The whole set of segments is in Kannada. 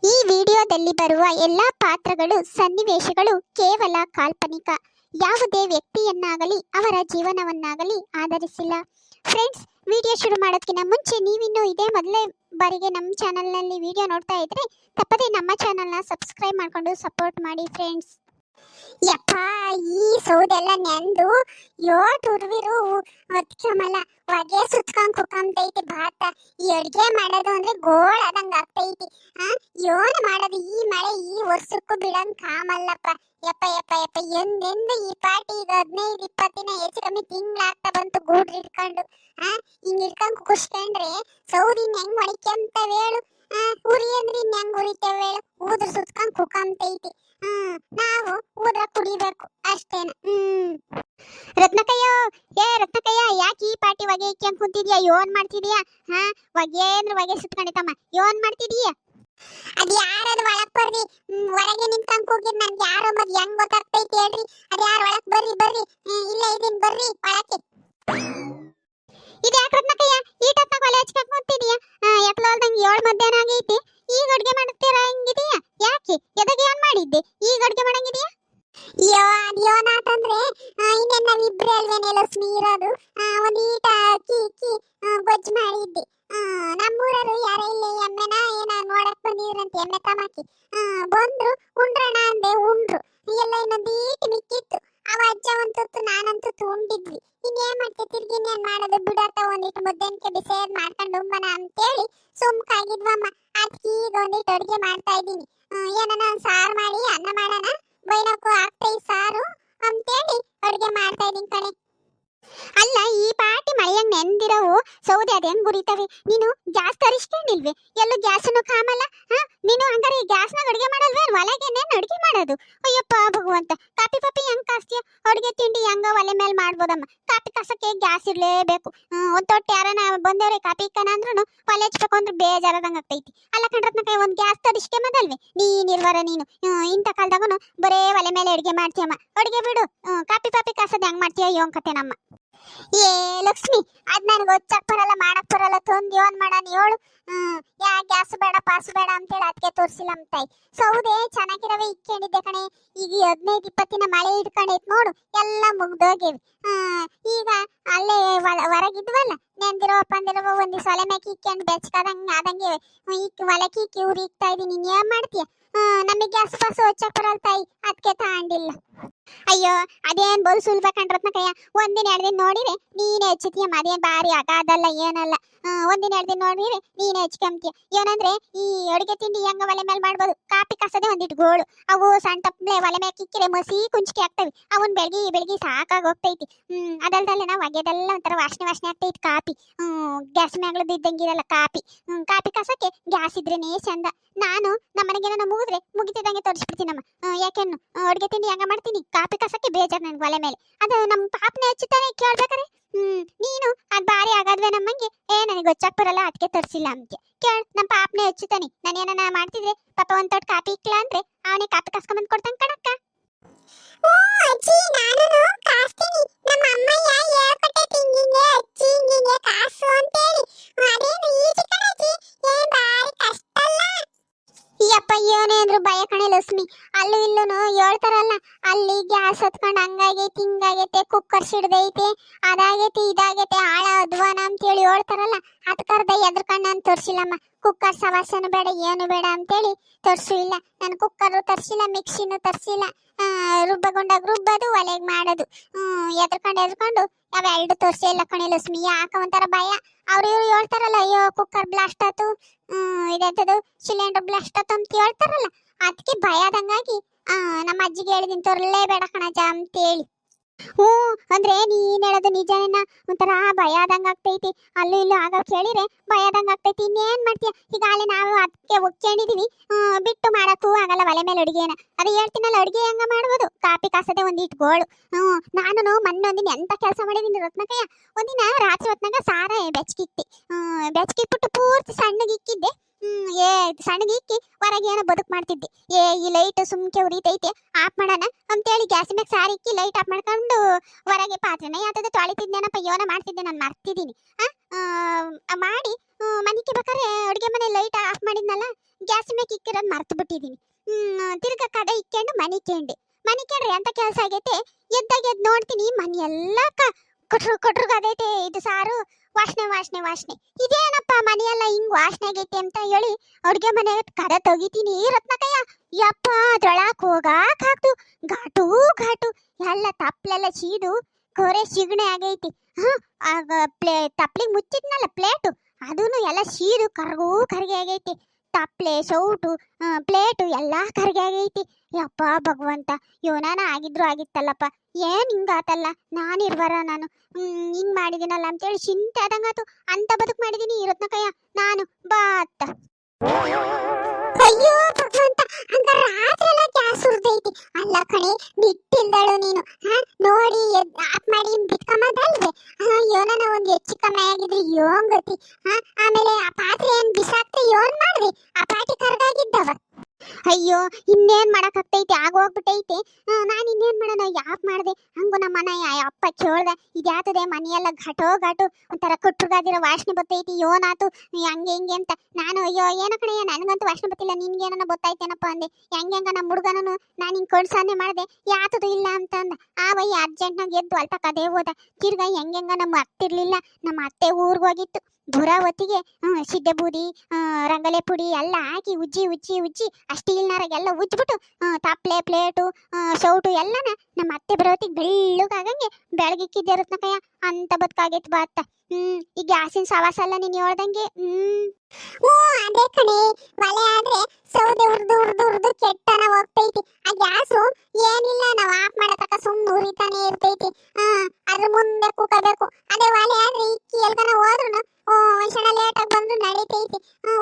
ಈ ವಿಡಿಯೋದಲ್ಲಿ ಬರುವ ಎಲ್ಲಾ ಪಾತ್ರಗಳು ಸನ್ನಿವೇಶಗಳು ಕೇವಲ ಕಾಲ್ಪನಿಕ. ಯಾವುದೇ ವ್ಯಕ್ತಿಯನ್ನಾಗಲಿ ಅವರ ಜೀವನವನ್ನಾಗಲಿ ಆಧರಿಸಿಲ್ಲ. ಫ್ರೆಂಡ್ಸ್, ವಿಡಿಯೋ ಶುರು ಮಾಡೋದಕ್ಕಿಂತ ಮುಂಚೆ ನೀವಿನ್ನೂ ಇದೇ ಮೊದಲೇ ಬಾರಿಗೆ ನಮ್ಮ ಚಾನಲ್ನಲ್ಲಿ ವಿಡಿಯೋ ನೋಡ್ತಾ ಇದ್ರೆ ತಪ್ಪದೇ ನಮ್ಮ ಚಾನಲ್ನ ಸಬ್ಸ್ಕ್ರೈಬ್ ಮಾಡಿಕೊಂಡು ಸಪೋರ್ಟ್ ಮಾಡಿ ಫ್ರೆಂಡ್ಸ್. ಯಪ್ಪ, ಈ ಸೌದೆಲ್ಲ ನೆಂದು ಯೋಟುರ್ವಿರು ಹೊತ್ಕಮಲ್ಲ ಹೊಗೆ ಸುತ್ಕೊಂಡ್ ಕುಕ್ಕಂತೈತಿ ಭಾತ. ಈ ಅಡ್ಗೆ ಮಾಡೋದು ಅಂದ್ರೆ ಗೋಳ್ ಆದಂಗ ಆಗ್ತೈತಿ. ಯೋನ್ ಮಾಡೋದು ಈ ಮಳೆ ಈ ವರ್ಷಕ್ಕೂ ಬಿಡಂಗ್ ಕಾಮಲ್ಲಪ್ಪ. ಯಪ್ಪ ಯಪ್ಪ ಯಪ್ಪ, ಎಂದೆಂದು ಈ ಪಾಟಿ ಈಗ 15-20 ದಿನ ಹೆಚ್ಚು ಕಮ್ಮಿ ತಿಂಗ್ಳಾಗ್ತಾ ಬಂತು ಗೂಡ್ರಿ ಹಿಡ್ಕೊಂಡು. ಹಿಂಗ್ ಹಿಡ್ಕೊಂಡ್ ಕುಸ್ಕೊಂಡ್ರೆ ಸೌದಿನ್ ಹೆಂಗ್ ಹೊಡಿಕೆಂತವೇಳು, ಉರಿ ಅಂದ್ರೆ ಇನ್ ಹೆಂಗ್ ಉರಿತೇವೇಳು. ಊದ್ರ ಸುತ್ಕೊಂಡ್ ಕುಕ್ಕಂತೈತಿ. ನಾವು ಊದ್ರ ಕುಡಿಬೇಕು ಅಷ್ಟೇನ. ರತ್ನಕಯ್ಯೋ, ರತ್ನಕಯ್ಯ, ಯಾಕೆ ಈ ಪಾಟಿ ಹೊಗೆ ಇಕ್ಕೊಂಡ್ ಕುಂತಿದ್ಯಾ? ಯೋನ್ ಮಾಡ್ತಿದ್ಯಾ? ಹೊಗೆ ಅಂದ್ರೆ ಹೊಗೆ ಸುತ್ಕೊಂಡಿತ್ತಮ್ಮ, ಯೋನ್ ಮಾಡ್ತಿದೀಯ? ಅದ್ ಯಾರದು ಒಳಕ್ ಬರ್ರಿ, ಹೊರಗೆ ನಿಂತ್ಕೊಂಡ್ ಕೂಗಿದ್ ನನ್ಗೆ ಯಾರೋ ಮದ್ ಹೆಂಗ್ ಗೊತ್ತಾಗ್ತೈತಿ ಹೇಳ್ರಿ. ಅದ್ ಯಾರು ಒಳಕ್ ಬರ್ರಿ ಬರ್ರಿ, ಇಲ್ಲ ಇದೀನ್ ಬರ್ರಿ ಒಳಕ್ಕೆ. ಇದ್ಯಾಕೆ ರತ್ನಕಯ್ಯ ಈ ಟತ್ನಾಗ ಒಲೆ ಹಚ್ಕೊಂಡ್ ಕುಂತಿದ್ಯಾ? ಎಪ್ಲೋಲ್ದಂಗ್ 7 ಮಧ್ಯಾಹ್ನ ಆಗೈತಿ, ಈಗ ಅಡ್ಗೆ ಮಾಡ್ತೀರಾ ಹಿಂಗಿದೀಯಾ? ಯಾಕೆ ಎದಗೆ ಏನ್ ಮಾಡಿದ್ದೆ ಈಗ ಅಡ್ಗೆ ಮಾಡಂಗಿದೀಯಾ? ಯೋನಾತಂದ್ರೆ ಇನ್ನೇನ್ ನಾವಿಬ್ರು ಅಲ್ವೇನೆ ಲಕ್ಷ್ಮಿ ಇರೋದು. ಒಂದ್ ಈಟ ಅಕ್ಕಿ ಗೊಜ್ಜು ಮಾಡಿದ್ದೆ. ನಮ್ಮೂರರು ಯಾರ ಇಲ್ಲಿ ಎಮ್ಮೆನ ಏನ ನೋಡಕ್ ಬಂದಿದ್ರಂತೆ, ಎಮ್ಮೆ ತಮಾಕಿ ಬಂದ್ರು. ಉಂಡ್ರಣ ಅಂದೆ, ಉಂಡ್ರು. ಎಲ್ಲ ಇನ್ನೊಂದು ಈಟ್ ಮಿಕ್ಕಿತ್ತು. ಅವ ಅಜ್ಜ ಒಂದ್ ತುತ್ತು ನಾನಂತೂ ಉಂಡಿದ್ವಿ. ಇನ್ನೇನ್ ಮಾಡ್ತಿ, ತಿರ್ಗಿ ಇನ್ನೇನ್ ಮಾಡೋದು, ಬಿಡತ್ತ ಒಂದಿಟ್ಟು ಮುದ್ದೆನ್ಕೆ ಬಿಸಿದ್ ಮಾಡ್ಕೊಂಡು ಉಂಬನ ಅಂತೇಳಿ ಸುಮ್ಕಾಗಿದ್ವಮ್ಮ. ಅದಕ್ಕೆ ಈಗ ಒಂದಿಟ್ಟು ಅಡ್ಗೆ ಮಾಡ್ತಾ ಇದ್ದೀನಿ. ಏನನ ಸಾರು ಮಾಡಿ ಅನ್ನ ಮಾಡೋಣ, ಬೈನಕ್ಕೂ ಆಗ್ತೈ ಸಾರು ಅಂತೇಳಿ ಅಡ್ಗೆ ಮಾಡ್ತಾ ಇದೀನಿ ಕಣೆ. ಅಲ್ಲ, ಈ ಪಾಟಿ ಮಳೆಯಂಗ್ ನೆಂದಿರವು ಸೌದೆ ಅದ್ ಹೆಂಗ್ ಉರಿತವೆ? ನೀನು ಗ್ಯಾಸ್ ತರಿಸ್ಕೊಂಡಿಲ್ವೇ? ಎಲ್ಲೂ ಗ್ಯಾಸನ್ನು ಕಾಮಲ್ಲ. ನೀನು ಹಂಗಾರೆ ಗ್ಯಾಸ್ನಾಗ ಅಡ್ಗೆ ಮಾಡಲ್ವೇ? ಒಲೆಗೆನೇನು ಅಡ್ಗೆ ಮಾಡೋದು? ಅಯ್ಯಪ್ಪ ಭಗವಂತ, ಕಾಪಿ ಪಾಪಿ ಹೆಂಗ್ ಕಾಸ್ತೀಯ? ಅಡ್ಗೆ ತಿಂಡಿ ಹೆಂಗ ಒಲೆ ಮೇಲೆ ಮಾಡ್ಬೋದಮ್ಮ. ಕಾಪಿ ಕಾಸಕ್ಕೆ ಗ್ಯಾಸ್ ಇರ್ಲೇಬೇಕು. ಒಂದ್ ತೊಟ್ಟು ಯಾರನ ಬಂದವ್ರೆ ಕಾಪಿ ಇಕ್ಕನ ಅಂದ್ರೂ ಒಲೆ ಹಚ್ಬೇಕು ಅಂದ್ರೆ ಬೇಜಾರದಂಗ ಆಗ್ತೈತಿ. ಅಲ್ಲ ಕಣ್ರತ್ನಕ, ಒಂದ್ ಗ್ಯಾಸ್ ತರಿಸ್ಕೊಂಬದಲ್ವೇ? ನೀನಿರ್ವರ ನೀನು ಇಂಥ ಕಾಲದಾಗನು ಬರೇ ಒಲೆ ಮೇಲೆ ಅಡ್ಗೆ ಮಾಡ್ತೀಯಮ್ಮ. ಅಡ್ಗೆ ಬಿಡು, ಕಾಪಿ ಪಾಪಿ ಕಾಸದ್ ಹೆಂಗ್ ಮಾಡ್ತೀಯ ಯೋನ್ ಕತೆ ನಮ್ಮ. ಏ ಲಕ್ಷ್ಮಿ, ಅದ್ ನನ್ಗೆ ಒಚ್ಚಕ್ ಬರಲ್ಲ, ಮಾಡಕ್ ಬರಲ್ಲ, ತೊಂದ್ ಯೋನ್ ಮಾಡಾನ ಹೇಳು. ಯಾ ಗ್ಯಾಸ್ ಬೇಡ ಪಾಸ್ ಬೇಡ ಅಂತೇಳಿ ಅದಕ್ಕೆ ತೋರ್ಸಿಲ್ಲ ಅಂತಾಯಿ. ಸೌದೆ ಚೆನ್ನಾಗಿರವೆ ಇಕ್ಕೊಂಡಿದ್ದೆ ಕಣೆ. ಈಗ 15-20 ದಿನ ಮಳೆ ಹಿಡ್ಕೊಂಡೈತ್ ನೋಡು, ಎಲ್ಲ ಮುಗ್ದೋಗೇವಿ. ಈಗ ಅಲ್ಲೇ ಹೊರಗಿದ್ವಲ್ಲ, ನೆಂದಿರೋ ಪಂದಿರೋ ಒಂದ್ ಸೊಲೆ ಮ್ಯಾಕಿ ಇಕ್ಕೊಂಡು ಬೆಚ್ಕದಂಗ ಆದಂಗೆ ಒಲಕಿ ಉರಿ ಇಕ್ತಾ ಇದೀನಿ. ನೀನ್ ಏನ್ ಮಾಡ್ತೀಯ? ನಮಗೆ ಗ್ಯಾಸ್ ಪಾಸ್ ಹೊಚ್ಚಕ್ ಬರಲ್ಲ ತಾಯಿ, ಅದಕ್ಕೆ ತಗೊಂಡಿಲ್ಲ. ಅಯ್ಯೋ, ಅದೇನ್ ಬೋಲ್ ಸುಲ್ಭ ಕಣ್ರತ್ನಕಯ್ಯ. 1-2 ದಿನ ನೋಡಿರೆ ನೀನೇ ಹೆಚ್ಚುತ್ತೀಯಮ್ಮ. ಅದೇನ್ ಬಾರಿ ಅದಲ್ಲ ಏನಲ್ಲ. 1-2 ದಿನ ನೋಡಿರೆ ನೀನೇ ಹೆಚ್ಕೊಂತೀಯ. ಏನಂದ್ರೆ ಈ ಅಡುಗೆ ತಿಂಡಿ ಹೆಂಗ ಒಲೆ ಮೇಲೆ ಮಾಡ್ಬೋದು, ಕಾಪಿ ಕಾಸದೆ ಒಂದಿಟ್ಟು ಗೋಳು. ಅವು ಸಣ್ಣ ತಪ್ಪಲೆ ಒಲೆ ಮೇಲೆ ಕಿಕ್ಕಿರೆ ಮಸಿ ಕುಂಚಿಕೆ ಆಗ್ತವೆ. ಅವನ್ ಬೆಳಗಿ ಸಾಕಾಗಿ ಹೋಗ್ತೈತಿ. ಅದಲ್ದಲ್ಲ ನಾವು ಒಗೆದೆಲ್ಲ ಒಂಥರ ವಾಸನೆ ಆಗ್ತೈತಿ ಕಾಪಿ. ಗ್ಯಾಸ್ ಮ್ಯಾಗ್ಳದ್ದು ಇದ್ದಂಗಿರಲ್ಲ ಕಾಪಿ. ಕಾಪಿ ಕಾಸಕ್ಕೆ ಗ್ಯಾಸ್ ಇದ್ರೇನೇ ಚಂದ. ನಾನು ನಮ್ಮನೆಗೆ ಮುಗಿದ್ರೆ ಮುಗಿತಿದ್ದಂಗೆ ತೋರಿಸ್ಬಿಡ್ತೀನಮ್ಮ. ಯಾಕೆನ್ನು ಅಡುಗೆ ತಿಂಡಿ ಹೆಂಗ ಮಾಡ್ತೀನಿ, ಕಾಪಿ ಕಸಕ್ಕೆ ಬೇಜಾರು ನನ್ಗೆ ಒಲೆ ಮೇಲೆ. ಅದು ನಮ್ಮ ಪಾಪನೆ ಹಚ್ಚುತ್ತಾನೆ ಕೇಳ್ಬೇಕಾರೆ. ನೀನು ಅದ್ ಬಾರಿ ಆಗಾದ್ವೆ ನಮ್ಮಂಗೆ. ನನಗೆ ಗೊತ್ತಾಕ್ ಬರಲ್ಲ ಅದಕ್ಕೆ ತರಿಸಿಲ್ಲ ಅಂತ ಕೇಳ. ನಮ್ಮ ಪಾಪನೆ ಹಚ್ಚುತ್ತಾನೆ. ನಾನೇನ ಮಾಡ್ತಿದ್ರೆ ಪಾಪ ಒಂದ್ ತೊಟ್ಟು ಕಾಪಿ ಇಕ್ಲ ಅಂದ್ರೆ ಅವನೇ ಕಾಪಿ ಕಸ್ಕೊಂಬಂದ್ ಕೊಡ್ತಾನೆ ಕಣಕ್ಕ. ಯಪ್ಪ, ಏನೇ ಅಂದ್ರು ಭಯ ಕಣೆ ಲಕ್ಷ್ಮಿ. ಅಲ್ಲೂ ಇಲ್ಲೂ ಹೇಳ್ತಾರಲ್ಲ, ಅಲ್ಲಿ ಗ್ಯಾಸ್ ಹತ್ಕೊಂಡು ಹಂಗಾಗೈತಿ ಹಿಂಗಾಗೈತೆ, ಕುಕ್ಕರ್ ಸಿಡ್ದೈತೆ, ಅದಾಗೈತಿ ಇದಾಗೈತೆ, ಆಳ ಅಧ್ವಾನ ಅಂತೇಳಿ ಹೇಳ್ತಾರಲ್ಲ. ಅದಕ್ಕರ್ಧ ಎದ್ರಕಂಡು ನಾನು ತೋರಿಸಿಲ್ಲಮ್ಮ. ಕುಕ್ಕರ್ ಸವಾಸನು ಬೇಡ ಏನು ಬೇಡ ಅಂತೇಳಿ ತೋರಿಸು ಇಲ್ಲ. ನಾನು ಕುಕ್ಕರು ತರಿಸಿಲ್ಲ, ಮಿಕ್ಸಿನೂ ತರಿಸಿಲ್ಲ. ರುಬ್ಬಗೊಂಡಾಗ ರುಬ್ಬೋದು, ಒಲೆಗೆ ಮಾಡೋದು. ಎದ್ರಕೊಂಡು ಅವೆರಡು ತೋರಿಸೇ ಇಲ್ಲ ಕಣೆ ಲಕ್ಷ್ಮಿ. ಯಾಕ ಒಂಥರ ಭಯ. ಅವ್ರು ಇವ್ರು ಹೇಳ್ತಾರಲ್ಲ, ಅಯ್ಯೋ ಕುಕ್ಕರ್ ಬ್ಲಾಸ್ಟ್ ಆಯ್ತು, ಇದೆಂತದು ಸಿಲಿಂಡರ್ ಬ್ಲಾಸ್ಟ್ ಆಯ್ತು ಅಂತ ಹೇಳ್ತಾರಲ್ಲ. ಅದಕ್ಕೆ ಭಯ ಆದಂಗಾಗಿ ನಮ್ಮ ಅಜ್ಜಿಗೆ ಹೇಳಿದೀನಿ, ತರಲೇಬೇಡ ಕಣಜ ಅಂತೇಳಿ. ಅಂದ್ರೆ ನೀನ್ ಹೇಳೋದು ನಿಜನೇನ? ಒಂಥರ ಭಯ ಆದಂಗ ಆಗ್ತೈತಿ. ಅಲ್ಲೂ ಇಲ್ಲೂ ಆಗ ಕೇಳಿದ್ರೆ ಭಯ ಆದಂಗ ಆಗ್ತೈತಿ. ಇನ್ನೇನ್ ಮಾಡ್ತೀಯ? ಈಗಾಗಲೇ ನಾವು ಅದಕ್ಕೆ ಒಗ್ಕೊಂಡಿದೀವಿ. ಬಿಟ್ಟು ಮಾಡಕ್ಕೂ ಆಗಲ್ಲ ಒಲೆ ಮೇಲೆ ಅಡುಗೆನ. ಅದು ಹೇಳ್ತೀನಲ್ಲ, ಅಡುಗೆ ಹೆಂಗ ಮಾಡ್ಬೋದು, ಕಾಪಿ ಕಾಸದೆ ಒಂದಿಟ್ಟು ಗೋಳು. ನಾನು ಮೊನ್ನೊಂದಿನ ಎಂತ ಕೆಲಸ ಮಾಡಿದೀನಿ ರತ್ನಕಯ್ಯ. ಒಂದಿನ ರಾತ್ರಿ ಹೊತ್ನಾಗ ಸಾರ ಬೆಚ್ಚಗಿಟ್ಬಿಟ್ಟು ಪೂರ್ತಿ ಸಣ್ಣಗಿಕ್ಕಿದ್ದೆ. ಸಣ್ಣಗಿಕ್ಕಿ ಹೊರಗೆ ಏನೋ ಬದುಕು ಮಾಡ್ತಿದ್ದೆ. ಈ ಲೈಟ್ ಸುಮ್ಕೆ ಉರಿತೈತೆ, ಆಫ್ ಮಾಡೋಣ ಅಂತೇಳಿ ಗ್ಯಾಸ್ ಮ್ಯಾಗ ಸಾರಿ ಇಕ್ಕಿ ಲೈಟ್ ಆಫ್ ಮಾಡ್ಕೊಂಡು ಹೊರಗೆ ಪಾತ್ರೆನ ಯಾವ್ದು ತೊಳಿತಿದ್ದೇನಪ್ಪ, ಯೋನ ಮಾಡ್ತಿದ್ದೆ. ನಾನು ಮರ್ತಿದ್ದೀನಿ. ಮಾಡಿ ಮನಿಕೆ ಬೇಕಾದ್ರೆ ಅಡುಗೆ ಮನೆ ಲೈಟ್ ಆಫ್ ಮಾಡಿದ್ನಲ್ಲ, ಗ್ಯಾಸ್ ಮೇಲೆ ಇಕ್ಕಿರೋದು ಮರ್ತು ಬಿಟ್ಟಿದ್ದೀನಿ. ತಿರ್ಗ ಕಡೆ ಇಕ್ಕೊಂಡು ಮನೆ ಕೇಳ್ರಿ ಅಂತ ಕೆಲಸ ಆಗೈತೆ. ಎದ್ದು ನೋಡ್ತೀನಿ ಮನೆ ಎಲ್ಲ ಕೊಟ್ರುಗದೈತೆ. ಇದು ಸಾರು ವಾಸನೆ ಇದೇನಪ್ಪ ಮನೆಯೆಲ್ಲ ಹಿಂಗ್ ವಾಸನೆ ಆಗೈತೆ ಅಂತ ಹೇಳಿ ಅಡ್ಗೆ ಮನೆ ಕಡೆ ತೆಗಿತೀನಿ ರತ್ನಕಯ್ಯ. ಯಪ್ಪ ಅದ್ರೊಳಕ್ ಹೋಗಾಕಾಗ್ತು. ಘಾಟು ಎಲ್ಲ ತಪ್ಲೆಲ್ಲ ಚೀದು ಕೊರೆ ಸಿಗಣೆ ಆಗೈತಿ. ಆಗ ತಪ್ಲಿಗೆ ಮುಚ್ಚಿದ್ನಲ್ಲ ಪ್ಲೇಟು, ಅದೂನು ಎಲ್ಲ ಸೀದು ಕರ್ಗೆ ಆಗೈತಿ. ತಪ್ಲೆ ಸೌಟು ಪ್ಲೇಟು ಎಲ್ಲ ಕರ್ಗೆ ಆಗೈತಿ. ಯಪ್ಪ ಭಗವಂತ, ಯೋನಾನ ಆಗಿದ್ರು ಆಗಿತ್ತಲ್ಲಪ್ಪ, ಏನ್ ಹಿಂಗಾತಲ್ಲ, ನಾನಿರ್ಬಾರ ನಾನು ಹಿಂಗ್ ಮಾಡಿದಿನಲ್ಲ ಅಂತೇಳಿ ಚಿಂತೆ ಆದಂಗಾತು. ಅಂತ ಬದುಕು ಮಾಡಿದೀನಿ ರತ್ನಕಯ್ಯ ನಾನು. ಬಾ ಅತ್ತ. ಅಯ್ಯೋ ಭಗವಂತ, ಹಂಗ ರಾತ್ರೆಲ್ಲ ಗ್ಯಾಸ್ ಉರ್ದೈತಿ. ಅಲ್ಲ ಕಣೆ, ಬಿಟ್ಟಿಲ್ದಳು ನೀನು. ನೋಡಿ ಆಫ್ ಮಾಡಿ ಬಿಟ್ಕೊಂಬದಲ್ವೇ. ಯೋನನ ಒಂದು ಹೆಚ್ಚು ಕಮ್ಮಿ ಆಗಿದ್ರಿ ಯೋನ್ ಗತಿ. ಆಮೇಲೆ ಆ ಪಾತ್ರೆ ಏನ್ ಬಿಸಾಕ್ತಿ ಯೋನ್ ಮಾಡ್ರಿ, ಆ ಪಾಟಿ ಕರ್ಗಾಗಿದ್ದವ. ಅಯ್ಯೋ ಇನ್ನೇನ್ ಮಾಡಕ್ಕಾಗ್ತೈತಿ, ಆಗೋಗ್ಬಿಟ್ಟೈತಿ. ನಾನು ಇನ್ನೇನ್ ಮಾಡೋಣ, ಯಾಕೆ ಮಾಡಿದೆ ಹಂಗು. ನಮ್ಮ ಮನೆ ಅಪ್ಪ ಕೇಳ್ದೆ, ಇದ್ಯಾತದೆ ಮನೆಯೆಲ್ಲ ಘಾಟು ಒಂಥರ ಕೊಟ್ರುಗಾದಿರೋ ವಾಸನೆ ಬರ್ತೈತಿ, ಯೋನಾತು ಹಂಗೆ ಹಿಂಗೆ ಅಂತ. ನಾನು ಅಯ್ಯೋ ಏನೋ ಕಣಯ್ಯ, ನನಗಂತೂ ವಾಸನೆ ಬರ್ತಿಲ್ಲ, ನಿನ್ಗೇನ ಗೊತ್ತಾಯ್ತೇನಪ್ಪ ಅಂದೆ. ಹೆಂಗ ನಮ್ಮ ಹುಡುಗನೂ ನಾನು ಹಿಂಗೆ ಕೊಡ್ಸಾನೆ ಮಾಡಿದೆ, ಯಾತದು ಇಲ್ಲ ಅಂತ ಅಂದ. ಆವಯ್ಯ ಅರ್ಜೆಂಟ್ನಾಗ ಎದ್ದು ಅಲ್ಟಕ್ ಅದೇ ಹೋದ. ತಿರ್ಗಾ ಹೆಂಗ ನಮ್ಮ ಅತ್ತಿರ್ಲಿಲ್ಲ, ನಮ್ಮ ಅತ್ತೆ ಊರ್ಗ್ ಹೋಗಿತ್ತು. ಬುರ ಹೊತ್ತಿಗೆ ಸಿಡ್ಡೆ ಬೂದಿ ರಂಗಲೆ ಪುಡಿ ಎಲ್ಲ ಹಾಕಿ ಉಜ್ಜಿ ಅಷ್ಟೀಲ್ನಾರಾಗೆಲ್ಲ ಉಜ್ಬಿಟ್ಟು ತಪ್ಲೆ ಪ್ಲೇಟು ಸೌಟು ಎಲ್ಲನ ನಮ್ಮ ಅತ್ತೆ ಬರೋತ್ತಿಗೆ ಬೆಳ್ಳಗಾಗಂಗೆ ಬೆಳಗಿಕ್ಕಿದ್ದೆ ರತ್ನಕಯ್ಯ. ಅಂತ ಬದುಕಾಗೈತಿ ಬಾ ಅತ್ತ. ಈ ಗ್ಯಾಸಿನ ಸವಾಸ ಅಲ್ಲ ನೀನು ಹೇಳ್ದಂಗೆ. ಅದೇ ಕಣೆ, ಒಲೆ ಆದ್ರೆ ಸೌದೆ ಉರ್ದು ಕೆಟ್ಟನ ಹೋಗ್ತೈತಿ. ಆ ಗ್ಯಾಸು ಏನಿಲ್ಲ, ನಾವು ಆಫ್ ಮಾಡತಕ್ಕ ಸುಮ್ಮನೆ ಉರಿತಾನೆ ಇರ್ತೈತಿ. ಅದ್ರ ಮುಂದೆ ಕೂಕಬೇಕು. ಅದೇ ಒಲೆ ಆದ್ರೆ ಇಕ್ಕಿ ಎಲ್ಗನ ಹೋದ್ರು ಒಂದ್ಸಲ ಲೇಟಾಗಿ ಬಂದು ನಡೀತೈತಿ.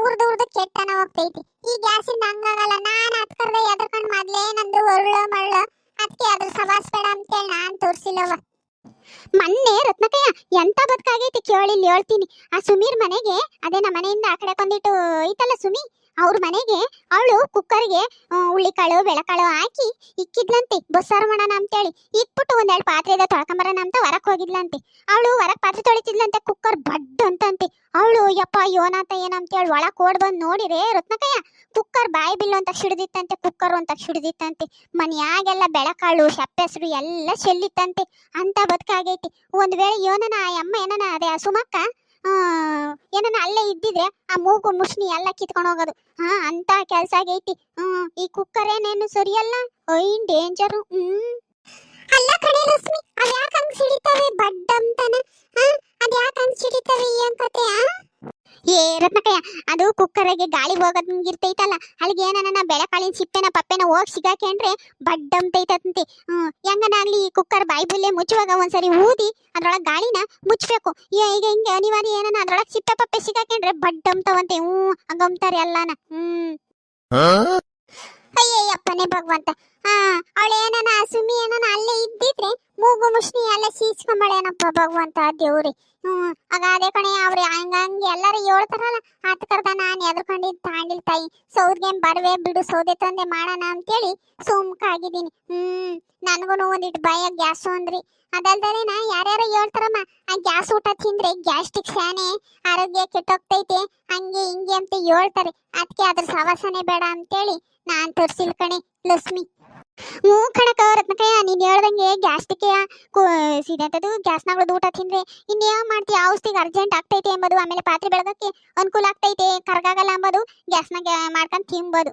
ಉರ್ದು ಕೆಟ್ಟನ ಹೋಗ್ತೈತಿ. ಈ ಗ್ಯಾಸಿಂದ ಹಂಗಾಗಲ್ಲ. ನಾನು ಹತ್ಕರ್ದೆ ಎದ್ರಕೊಂಡು ಮೊದ್ಲೇ ನಂದು ಮಳ್ಳು ಅದಕ್ಕೆ ಅದ್ರ ಸವಾಸ್ ಬೇಡ ಅಂತೇಳಿ ನಾನು ತೋರಿಸಿಲ್ಲವ. ಮೊನ್ನೆ ರತ್ನಕಯ್ಯ ಎಂತ ಬದುಕಾಗೈತಿ ಕೇಳಿಲ್ಲಿ ಹೇಳ್ತೀನಿ. ಆ ಸುಮೀರ್ ಮನೆಗೆ, ಅದೇ ನಮ್ಮ ಮನೆಯಿಂದ ಆ ಕಡೆ ಕೊಂದಿಟ್ಟು ಐತಲ್ಲ ಸುಮಿ, ಅವ್ರ ಮನೆಗೆ ಅವಳು ಕುಕ್ಕರ್ಗೆ ಹುಳ್ಳಿಕಾಳು ಬೆಳಕಾಳು ಹಾಕಿ ಇಕ್ಕಿದ್ಲಂತೆ. ಬಸ್ಸಾರು ಮಾಡೋಣ ಅಂತೇಳಿ ಇಕ್ಬಿಟ್ಟು ಒಂದೆರಡು ಪಾತ್ರೆದ ತೊಳ್ಕೊಂಬರೋಣ ಅಂತ ಹೊರಕ್ ಹೋಗಿದ್ಲಂತೆ. ಅವಳು ಹೊರಕ್ ಪಾತ್ರೆ ತೊಳಿತಿದ್ಲಂತೆ, ಕುಕ್ಕರ್ ಬಡ್ ಅಂತಂತೆ. ಅವಳು ಯಪ್ಪ ಯೋನಾತ ಏನಂತೇಳಿ ಒಳಕ್ ಓಡ್ ಬಂದು ನೋಡಿರೆ ರತ್ನಕಯ್ಯ, ಕುಕ್ಕರ್ ಬಾಯಿ ಬಿಲ್ಲು ಅಂತ ಸಿಡಿದಿತ್ತಂತೆ, ಕುಕ್ಕರ್ ಅಂತ ಸಿಡಿದಿತ್ತಂತೆ. ಮನೆಯಾಗೆಲ್ಲ ಬೆಳಕಾಳು ಸಪ್ಪೆಸರು ಎಲ್ಲ ಚೆಲ್ಲಿತ್ತಂತೆ. ಅಂತ ಬದುಕಾಗೈತಿ. ಒಂದ್ ವೇಳೆ ಯೋನನ ಆ ಅಮ್ಮ ಏನನ ಅದೇ ಆ ಸುಮಕ್ಕ ಏನನ ಅಲ್ಲೇ ಇದ್ದಿದ್ರೆ ಆ ಮೂಗು ಮುಷ್ಣಿ ಎಲ್ಲ ಕಿತ್ಕೊಂಡು ಹೋಗೋದು. ಅಂತ ಕೆಲ್ಸ ಆಗೈತಿ. ಈ ಕುಕ್ಕರ್ ಏನೇನು ಸರಿಯಲ್ಲ, ಐನ್ ಡೇಂಜರು. ಅಲ್ಲ ಕಣೆ ರಶ್ಮಿ, ಅದ್ಯಾಕ ಹಂಗ್ ಸಿಡಿತವೆ ಬಡ್ ಅಂತಾನ? ಅದ್ಯಾಕ ಹಂಗ್ ಸಿಡಿತವೆ ಏನ್ ಕತೆ? ಏ ರತ್ನಕಯ್ಯ, ಅದು ಕುಕ್ಕರ್ಗೆ ಗಾಳಿ ಹೋಗೋದಂಗಿರ್ತೈತಲ್ಲ, ಅಲ್ಲಿಗೆ ಏನನ ಬೆಳೆಕಾಳಿನ ಸಿಪ್ಪೆನ ಪಪ್ಪೆನ ಹೋಗಿ ಸಿಗಾಕೊಂಡ್ರೆ ಬಡ್ ಅಂತೈತಂತೆ. ಹೆಂಗನಾಗ್ಲಿ ಈ ಕುಕ್ಕರ್ ಬಾಯಿ ಬುಲ್ಲೆ ಮುಚ್ಚುವಾಗ ಒಂದ್ಸರಿ ಊದಿ ಅದ್ರೊಳಗೆ ಗಾಳಿನ ಮುಚ್ಚಬೇಕು. ಈಗ ಹಿಂಗೆ ಅನಿವಾರ್ಯ ಏನನ ಅದ್ರೊಳಗೆ ಸಿಪ್ಪೆ ಪಪ್ಪೆ ಸಿಗಾಕೊಂಡ್ರೆ ಬಡ್ ಅಂತವಂತೆ. ಹಂಗಂತಾರೆ ಎಲ್ಲಾನ. ಅಯ್ಯಪ್ಪನೇ ಭಗವಂತ. ಅವಳೇನನ ಸುಮಿ ಏನನ ಅಲ್ಲೇ ಇದ್ದಿದ್ರೆ ಮೂಗು ಮುಷ್ಣಿ ಎಲ್ಲ ಸೀಸ್ಕೊಂಬಳೇನಪ್ಪ ಭಗವಂತ ದೇವ್ರಿ. ಆಗ ಅದೇ ಕಣೆ, ಅವ್ರು ಹಂಗಂಗೆ ಎಲ್ಲಾರು ಹೇಳ್ತಾರಲ್ಲ, ಆತ ಕರ್ದ ನಾನು ಎದ್ರಕೊಂಡಿದ್ ತಾಂಡಿಲ್ ತಾಯಿ, ಸೌದ್ಗೇನ್ ಬಡವೆ ಬಿಡು, ಸೌದೆ ತಂದೆ ಮಾಡೋಣ ಅಂತೇಳಿ ಸುಮ್ಕಾಗಿದ್ದೀನಿ. ನನ್ಗೂ ಒಂದಿಟ್ಟು ಭಯ ಗ್ಯಾಸು ಅಂದ್ರಿ. ಅದಲ್ದಲೇನ ಯಾರ್ಯಾರು ಹೇಳ್ತಾರಮ್ಮ, ಆ ಗ್ಯಾಸ್ ಊಟ ತಿಂದ್ರೆ ಗ್ಯಾಸ್ಟ್ರಿಕ್ ಸ್ಯಾನೆ ಆರೋಗ್ಯ ಕೆಟ್ಟೋಗ್ತೈತೆ ಹಂಗೆ ಹಿಂಗೆ ಅಂತ ಹೇಳ್ತಾರೆ. ಅದಕ್ಕೆ ಅದ್ರ ಸವಾಸನೆ ಬೇಡ ಅಂತೇಳಿ ನಾನ್ ತೋರ್ಸಿಲ್ ಕಣೆ ಲಕ್ಷ್ಮಿ. ಕಣಕ ರತ್ನಕಯ್ಯ, ನೀನ್ ಹೇಳ್ದಂಗೆ ಗ್ಯಾಸ್ಟಿಕ್ ಸಿದಂತದ್ದು ಗ್ಯಾಸ್ನಾಗಳದ್ದು ಊಟ ತಿಂದ್ರೆ ಇನ್ನೇವ್ ಮಾಡ್ತೀಯ? ಔಷಧಿಗೆ ಅರ್ಜೆಂಟ್ ಆಗ್ತೈತೆ ಎಂಬುದು, ಆಮೇಲೆ ಪಾತ್ರೆ ಬೆಳಗಕ್ಕೆ ಅನುಕೂಲ ಆಗ್ತೈತೆ, ಕರ್ಗಾಗಲ್ಲ ಎಂಬುದು ಗ್ಯಾಸ್ನಾಗ ಮಾಡ್ಕೊಂಡು ತಿನ್ಬೋದು.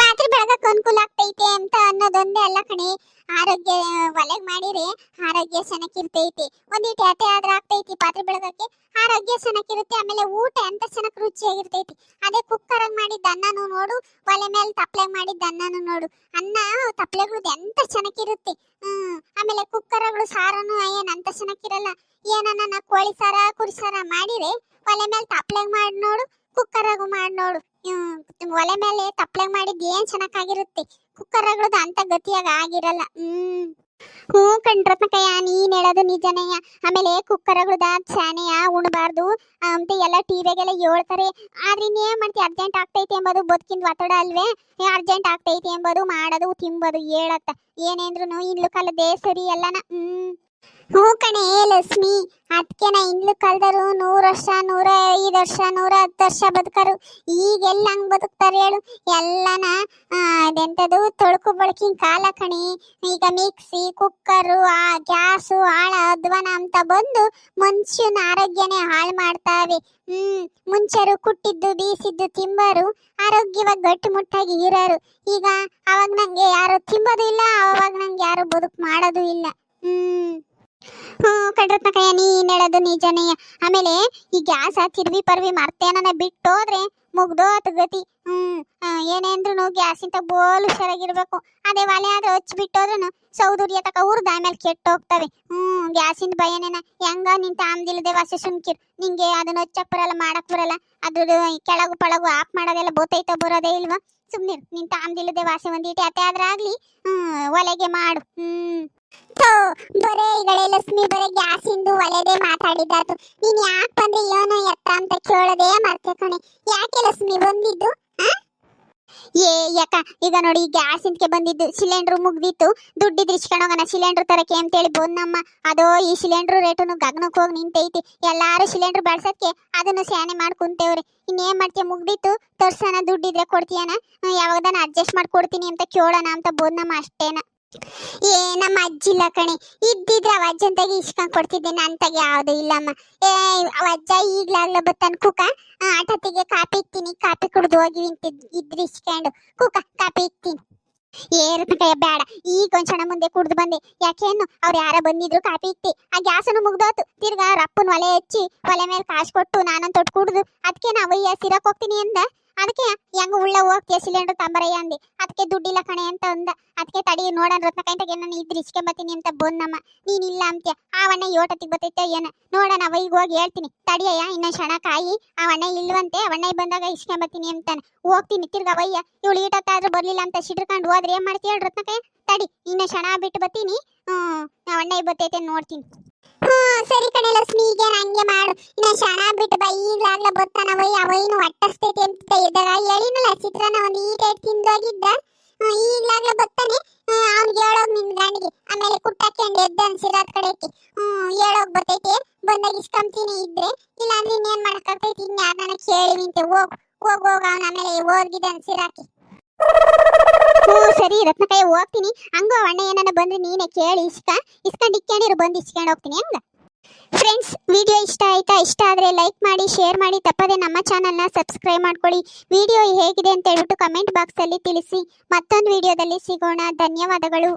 ಪಾತ್ರೆ ಬೆಳಗಕ್ಕೆ ಅನುಕೂಲ ಆಗ್ತೈತೆ ಅಂತ ಅನ್ನೋದೊಂದೇ ಅಲ್ಲ ಕಣೆ, ಆರೋಗ್ಯ ಒಲೆಗ್ ಮಾಡಿದ್ರೆ ಆರೋಗ್ಯ ಚೆನ್ನಾಗಿರ್ತೈತಿ. ಒಂದಿಟ್ಟು ಯಾತೆ ಆದ್ರೆ ಆಗ್ತೈತಿ ಪಾತ್ರೆ ಬೆಳಗಕ್ಕೆ, ಆರೋಗ್ಯ ಚೆನ್ನಾಗಿರುತ್ತೆ. ಆಮೇಲೆ ಊಟ ಎಂತ ಚೆನ್ನಾಗಿ ರುಚಿಯಾಗಿರ್ತೈತಿ. ಅದೇ ಕುಕ್ಕರಾಗ ಮಾಡಿದ್ದ ಅನ್ನನು ನೋಡು, ಒಲೆ ಮೇಲೆ ತಪ್ಲೆಗ್ ಮಾಡಿದ್ದ ಅನ್ನನು ನೋಡು, ಅನ್ನ ತಪ್ಲೆಗಳದ್ದು ಎಂತ ಚೆನ್ನಾಗಿರುತ್ತೆ. ಆಮೇಲೆ ಕುಕ್ಕರ್ಗಳು ಸಾರನು ಏನ್ ಅಂತ ಚೆನ್ನಾಗಿರಲ್ಲ. ಏನನ್ನ ಕೋಳಿ ಸಾರ ಕುರಿ ಸಾರ ಮಾಡಿದ್ರೆ ಒಲೆ ಮೇಲೆ ತಪ್ಲೆಗ್ ಮಾಡಿ ನೋಡು, ಕುಕ್ಕರಾಗು ಮಾಡಿ ನೋಡು. ಒಲೆ ಮೇಲೆ ತಪ್ಲೆಗ್ ಮಾಡಿದ್ ಏನ್ ಚೆನ್ನಾಗಿರುತ್ತೆ. ಕುಕ್ಕರ್ಗಳದ್ದು ಅಂತ ಗತಿಯಾಗ ಆಗಿರಲ್ಲ. ಕಣ್ರತ್ನಕಯ್ಯ, ನೀನ್ ಹೇಳೋದು ನಿಜನೇಯ. ಆಮೇಲೆ ಕುಕ್ಕರ್ಗಳದ ಸ್ಯಾನೆಯ ಉಣಬಾರ್ದು ಅಂತ ಎಲ್ಲ ಟಿವಿಗೆಲ್ಲ ಹೇಳ್ತಾರೆ. ಆದ್ರೆ ಇನ್ನೇನ್ ಮಾಡ್ತಿ, ಅರ್ಜೆಂಟ್ ಆಗ್ತೈತಿ ಎಂಬುದು ಬದುಕಿನ ಒತ್ತಡ ಅಲ್ವೇ. ಅರ್ಜೆಂಟ್ ಆಗ್ತೈತಿ ಎಂಬುದು ಮಾಡೋದು ತಿಂಬೋದು ಹೇಳತ್ತ. ಏನೇಂದ್ರು ಇನ್ಲು ಕಾಲದೇ ಸರಿ ಎಲ್ಲನ. ಹ್ಞೂ ಕಣೆ ಲಕ್ಷ್ಮಿ, ಅದಕ್ಕೆ ನಾ ಹಿಂದ್ಲು ಕಲ್ದರು 100 ವರ್ಷ 105 ವರ್ಷ 110 ವರ್ಷ ಬದುಕರು. ಈಗೆಲ್ಲ ಹಂಗ್ ಬದುಕ್ತಾರೆ ಹೇಳು? ಎಲ್ಲನ ಅದೆಂತದು ತೊಳ್ಕು ಬಳಕಿನ ಕಾಲ ಕಣೆ. ಈಗ ಮಿಕ್ಸಿ ಕುಕ್ಕರು ಆ ಗ್ಯಾಸು ಆಳ ಅಧ್ವಾನ ಅಂತ ಬಂದು ಮನುಷ್ಯನ ಆರೋಗ್ಯನೇ ಹಾಳು ಮಾಡ್ತಾವೆ. ಮುಂಚೆರು ಕುಟ್ಟಿದ್ದು ಬೀಸಿದ್ದು ತಿಂಬರು, ಆರೋಗ್ಯವಾಗಿ ಗಟ್ಟಿಮುಟ್ಟಾಗಿ ಇರೋರು. ಈಗ ಅವಾಗ ನಂಗೆ ಯಾರು ತಿಂಬೋದು ಇಲ್ಲ, ಅವಾಗ ನಂಗೆ ಯಾರು ಬದುಕು ಮಾಡೋದು ಇಲ್ಲ. ಕಡ್ರತ್ನ ಕೈಯ ನೀನ್ ಹೇಳೋದು ನಿಜನೇಯ. ಆಮೇಲೆ ಈ ಗ್ಯಾಸ್ ತಿರ್ವಿ ಪರ್ವಿ ಮರ್ತೇನ ಬಿಟ್ಟೋದ್ರೆ ಮುಗ್ದೋತ್ ಗತಿ. ಏನೇಂದ್ರು ಗ್ಯಾಸ್ ಇಂತ ಬೋಲ್ ಹುಷಾರಾಗಿರ್ಬೇಕು. ಅದೇ ಒಲೆ ಆದ್ರೆ ಹಚ್ಚಿ ಬಿಟ್ಟೋದ್ರೂ ಸೌದುರ್ಯ ತಕ ಉರ್ದ ಆಮೇಲೆ ಕೆಟ್ಟು ಹೋಗ್ತವೆ. ಗ್ಯಾಸಿಂದ ಭಯನೇನ. ಹೆಂಗ ನಿಂತ ಆಮ್ದಿಲ್ಲದೆ ವಾಸ ಸುಮ್ಕಿರ್. ನಿಂಗೆ ಅದನ್ನ ಹಚ್ಚಕ್ ಬರಲ್ಲ, ಮಾಡಕ್ ಬರಲ್ಲ, ಅದ್ರದ್ದು ಕೆಳಗು ಪಳಗು ಆಫ್ ಮಾಡೋದೆಲ್ಲ ಬೋತೈತ ಬರೋದೇ ಇಲ್ವಾ? ಸುಮ್ನಿರ್. ನಿಂತ ಆಮ್ದಿಲ್ಲದೆ ವಾಸೆ ಒಂದಿಟ್ಟು ಅತ್ತೆ ಆದ್ರಾಗ್ಲಿ ಒಲೆಗೆ ಮಾಡು. ಬರೇ ಈಗಳೆ ಲಕ್ಷ್ಮಿ ಬರೇ ಗ್ಯಾಸ್ ಇಂದು ಒಲೆದೇ ಮಾತಾಡಿದಾತು. ನೀನ್ ಯಾಕೆ ಬಂದ್ರೆ ಏನೋ ಎತ್ತ ಅಂತ ಕೇಳೋದೇ ಮರ್ತೆ ಕಣೆ. ಯಾಕೆ ಲಕ್ಷ್ಮಿ ಬಂದಿದ್ದು? ಯಾಕ ಈಗ ನೋಡಿ ಗ್ಯಾಸ್ ಇಂತಕ್ಕೆ ಬಂದಿದ್ದು. ಸಿಲಿಂಡರ್ ಮುಗ್ದಿತ್ತು, ದುಡ್ಡಿದ್ರೆ ಇಸ್ಕೊಂಡೋಗನ ಸಿಲಿಂಡರ್ ತರಕ್ಕೆ ಅಂತೇಳಿ ಬಂದಮ್ಮ. ಅದೋ ಈ ಸಿಲಿಂಡರ್ ರೇಟುನು ಗಗನಕ್ಕೆ ಹೋಗಿ ನಿಂತೈತಿ. ಎಲ್ಲಾರು ಸಿಲಿಂಡರ್ ಬಳಸಕ್ಕೆ ಅದನ್ನು ಸ್ಯಾನೆ ಮಾಡಿ ಕುಂತೇವ್ರಿ. ಇನ್ನೇನ್ ಮಾಡ್ತೀಯ? ಮುಗ್ದಿತ್ತು, ತರ್ಸನ ದುಡ್ಡಿದ್ರೆ ಕೊಡ್ತೀಯನ, ಯಾವಾಗದಾನ ಅಡ್ಜಸ್ಟ್ ಮಾಡಿ ಕೊಡ್ತೀನಿ ಅಂತ ಕೇಳೋಣ ಅಂತ ಬಂದಮ್ಮ, ಅಷ್ಟೇನ. ನಮ್ಮ ಅಜ್ಜಿಲ್ಲ ಕಣೆ. ಇದ್ದಿದ್ರೆ ಅವ ಅಜ್ಜಂತಾಗಿ ಇಸ್ಕೊಂಡ್ ಕೊಡ್ತಿದ್ದೆ, ನಂತಾಗ ಯಾವ್ದು ಇಲ್ಲಮ್ಮ. ಅವ ಅಜ್ಜ ಈಗ್ಲಾಗ್ಲ ಬತ್ತಾನ ಕುಕ, ಆಟತ್ತಿಗೆ ಕಾಪಿ ಇಕ್ತೀನಿ, ಕಾಪಿ ಕುಡ್ದು ಹೋಗಿ ಇದ್ರಿ ಇಸ್ಕೊಂಡು ಕುಕ ಕಾಪಿ ಇಕ್ತೀನಿ. ಏರ್ಕಯ ಬೇಡ, ಈಗ ಒಂದ್ಸಣ ಮುಂದೆ ಕುಡ್ದು ಬಂದೆ. ಯಾಕೇನು ಅವ್ರು ಯಾರ ಬಂದಿದ್ರು ಕಾಪಿ ಇಕ್ತಿ. ಆ ಗ್ಯಾಸನ್ನು ಮುಗ್ದೋತು. ತಿರ್ಗಾ ರಪ್ಪನ್ ಒಲೆ ಹಚ್ಚಿ ಒಲೆ ಮೇಲೆ ಕಾಸು ಕೊಟ್ಟು ನಾನೊಂದು ತೊಟ್ಟು ಕುಡ್ದು ಅದಕ್ಕೆ ನಾವಯ್ಯ ಸಿರಕ್ ಹೋಗ್ತೀನಿ ಅಂದ. ಅದಕ್ಕೆ ಹೆಂಗ ಉಳ್ಳ ಹೋಗ್ತೀಯ ಸಿಲಿಂಡರ್ ತಂಬರಯ್ಯ ಅಂದೆ. ಅದಕ್ಕೆ ದುಡ್ಡಿಲ್ಲ ಕಣೆ ಅಂತ ಅಂದ. ಅದಕ್ಕೆ ತಡಿ ನೋಡೋಣ ರತ್ನಕಾಯಿಂತಾಗೆ ನಾನು ಇದ್ರೆ ಇಸ್ಕೊಂಬತ್ತೀನಿ ಅಂತ ಬಂದಮ್ಮ. ನೀನಿಲ್ಲ ಅಂತ್ಯ. ಆ ಅಣ್ಣ ಯೋಟತ್ತಿಗೆ ಬತ್ತೈತೆ ಏನ ನೋಡೋಣ. ಅವೈಗೆ ಹೋಗಿ ಹೇಳ್ತೀನಿ, ತಡಿಯಯ್ಯ ಇನ್ನೊಂದು ಕ್ಷಣ ಕಾಯಿ, ಆ ಅಣ್ಣ ಇಲ್ವಂತೆ, ಅವಣ್ಣ ಬಂದಾಗ ಇಸ್ಕೊಂಬತ್ತೀನಿ ಅಂತಾನೆ. ಹೋಗ್ತೀನಿ. ತಿರ್ಗ ಅವಯ್ಯ ಇವಳು ಈಟತ್ತಾದ್ರೂ ಬರ್ಲಿಲ್ಲ ಅಂತ ಸಿಡ್ಕೊಂಡು ಹೋದ್ರೆ ಏನ್ ಮಾಡ್ತೀಯ ಹೇಳಿ ರತ್ನಕಾಯ? ತಡಿ ಇನ್ನೊಂದು ಕ್ಷಣ ಬಿಟ್ಟು ಬತ್ತೀನಿ. ಅಣ್ಣ ಬತ್ತೈತೆ ನೋಡ್ತೀನಿ. ಸರಿ ಕಣೆ ಲಕ್ಷ್ಮಿ, ಈಗ ಹಂಗೆ ಮಾಡು. ಇನ್ನ ಶಣ ಬಿಟ್ಟು ಬಾ. ಈಗ್ಲಾಗ್ಲ ಬರ್ತಾನ ಅವಯ್ಯನು ಒಟ್ಟಸ್ತೈತಿ ಅಂತ ಇದ್ದಾಗ ಹೇಳಿನಲ್ಲ, ಚಿತ್ರಾನ್ನ ಒಂದು ಈಟೈಟ್ ತಿಂದೋಗಿದ್ದ. ಈಗ್ಲಾಗ್ಲ ಬರ್ತಾನೆ. ಅವ್ನಿಗೆ ಹೇಳೋಗ್ ನಿನ್ ಗಂಡಿಗೆ. ಆಮೇಲೆ ಕುಟ್ಟಕ್ಕೆ ಎದ್ದ ಅನ್ಸಿರೋದ್ ಕಡೆಕ್ಕೆ ಹೇಳೋಗ್ ಬರ್ತೈತಿ. ಬಂದಾಗ ಇಸ್ಕೊಂತೀನಿ ಇದ್ರೆ, ಇಲ್ಲ ಅಂದ್ರೆ ಇನ್ನೇನ್ ಮಾಡಕ್ಕಾಗ್ತೈತಿ? ಇನ್ಯಾರನ್ನ ಕೇಳಿ ನಿಂತೆ ಹೋಗ್ ಹೋಗ್ ಹೋಗ. ಅವ್ನ ಆಮೇಲೆ ಹೋಗಿದ್ದ ಅನ್ಸಿರಾಕಿ. ಸರಿ ರತ್ನಕಾಯ ಹೋಗ್ತೀನಿ. ಹಂಗೋ ಅಣ್ಣ ಏನಾನ ಬಂದ್ರೆ ನೀನೆ ಕೇಳಿ ಇಸ್ಕೊಂಡು ಇಕ್ಕೊಂಡಿರು, ಬಂದು ಇಸ್ಕೊಂಡು ಹೋಗ್ತೀನಿ. ಹಂಗ ಫ್ರೆಂಡ್ಸ್, ವಿಡಿಯೋ ಇಷ್ಟ ಆಯ್ತಾ? ಇಷ್ಟ ಆದರೆ ಲೈಕ್ ಮಾಡಿ, ಶೇರ್ ಮಾಡಿ, ತಪ್ಪದೆ ನಮ್ಮ ಚಾನಲ್ನ ಸಬ್ಸ್ಕ್ರೈಬ್ ಮಾಡ್ಕೊಳ್ಳಿ. ವಿಡಿಯೋ ಹೇಗಿದೆ ಅಂತ ಹೇಳ್ಬಿಟ್ಟು ಕಮೆಂಟ್ ಬಾಕ್ಸಲ್ಲಿ ತಿಳಿಸಿ. ಮತ್ತೊಂದು ವಿಡಿಯೋದಲ್ಲಿ ಸಿಗೋಣ. ಧನ್ಯವಾದಗಳು.